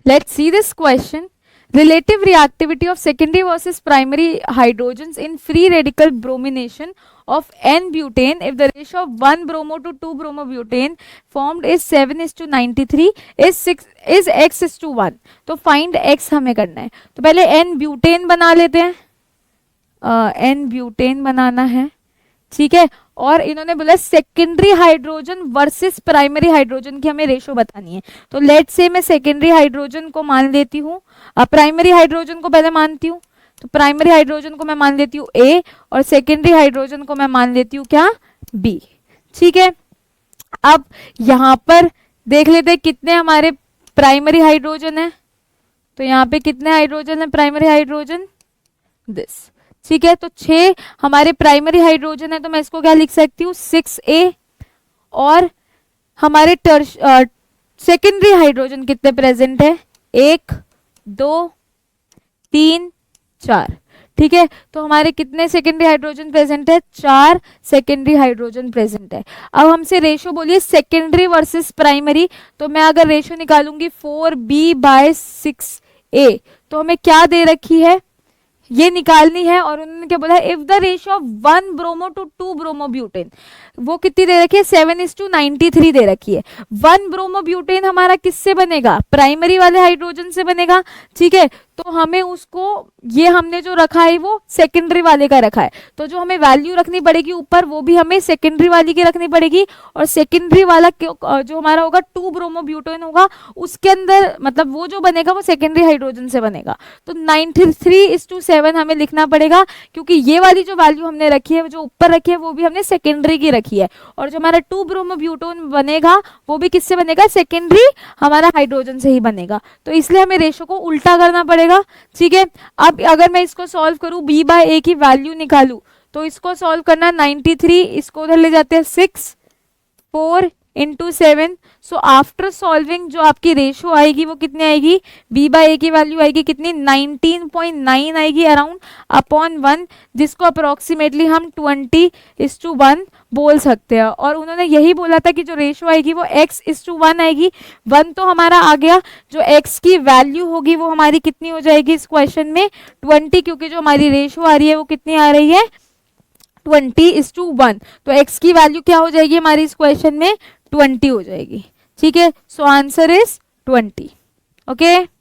Let's see this question. Relative reactivity of secondary versus primary hydrogens in free radical bromination of N-butane if the ratio of 1 bromo to 2 bromobutane formed is 7:93 is x:1. तो find x हमें करना है. तो पहले N-butane बना लेते हैं. N-butane बनाना है, ठीक है. और इन्होंने बोला secondary hydrogen versus primary hydrogen की हमें रेशो बतानी है. तो लेट से मैं सेकेंडरी हाइड्रोजन को मान लेती हूँ, प्राइमरी हाइड्रोजन को पहले मानती हूँ. तो प्राइमरी हाइड्रोजन को मैं मान लेती हूँ A और सेकेंडरी हाइड्रोजन को मैं मान लेती हूँ क्या, B. ठीक है. अब यहाँ पर देख लेते हैं कितने हमारे प्राइमरी हाइड्रोजन है. तो यहाँ पे कितने हाइड्रोजन है प्राइमरी हाइड्रोजन, दिस. ठीक है. तो 6 हमारे प्राइमरी हाइड्रोजन है, तो मैं इसको क्या लिख सकती हूँ 6A. और हमारे सेकेंडरी हाइड्रोजन कितने प्रेजेंट है, 1 2 3 4. ठीक है. तो हमारे कितने सेकेंडरी हाइड्रोजन प्रेजेंट है, 4 सेकेंडरी हाइड्रोजन प्रेजेंट है. अब हमसे रेशो बोलिए सेकेंडरी वर्सेस प्राइमरी. तो मैं अगर रेशो निकालूंगी 4B/6A, तो हमें क्या दे रखी है, ये निकालनी है. और उन्होंने क्या बोला, if the ratio of 1 bromo to 2 bromobutane, वो कितनी दे रखी है, 7:93 दे रखी है. 1 ब्रोमोब्यूटेन हमारा किससे बनेगा, प्राइमरी वाले हाइड्रोजन से बनेगा. ठीक है. तो हमें उसको, ये हमने जो रखा है वो सेकेंडरी वाले का रखा है, तो जो हमें वैल्यू रखनी पड़ेगी ऊपर वो भी हमें सेकेंडरी वाली की रखनी पड़ेगी. और सेकेंडरी वाला जो हमारा होगा 2 ब्रोमोब्यूटेन होगा, उसके अंदर मतलब वो जो बनेगा वो सेकेंडरी हाइड्रोजन से बनेगा. तो 93:7 हमें लिखना पड़ेगा, क्योंकि ये वाली जो वैल्यू हमने रखी है, जो ऊपर रखी है, वो भी हमने सेकेंडरी की रखी है. और जो हमारा 2 ब्रोमोब्यूटेन बनेगा वो भी किससे बनेगा, सेकेंडरी हमारा हाइड्रोजन से ही बनेगा. तो इसलिए हमें रेशो को उल्टा करना पड़ेगा. ठीक है. अब अगर मैं इसको सॉल्व करूं, B/A की वैल्यू निकालूं, तो इसको सॉल्व करना 93, इसको उधर ले जाते हैं 6 4 × 7. सो आफ्टर सॉल्विंग जो आपकी रेशो आएगी वो कितनी आएगी, B/A की वैल्यू आएगी कितनी, 19.9 आएगी अराउंड अपॉन 1, जिसको अप्रोक्सीमेटली हम 20:1 बोल सकते हैं. और उन्होंने यही बोला था कि जो रेशो आएगी वो x:1 आएगी. 1 तो हमारा आ गया, जो x की वैल्यू होगी वो हमारी कितनी हो जाएगी इस क्वेश्चन में, 20, क्योंकि जो हमारी रेशो आ रही है वो कितनी आ रही है, 20:1. तो x की वैल्यू क्या हो जाएगी हमारी इस क्वेश्चन में, 20 हो जाएगी. ठीक है. So answer is 20. ओके.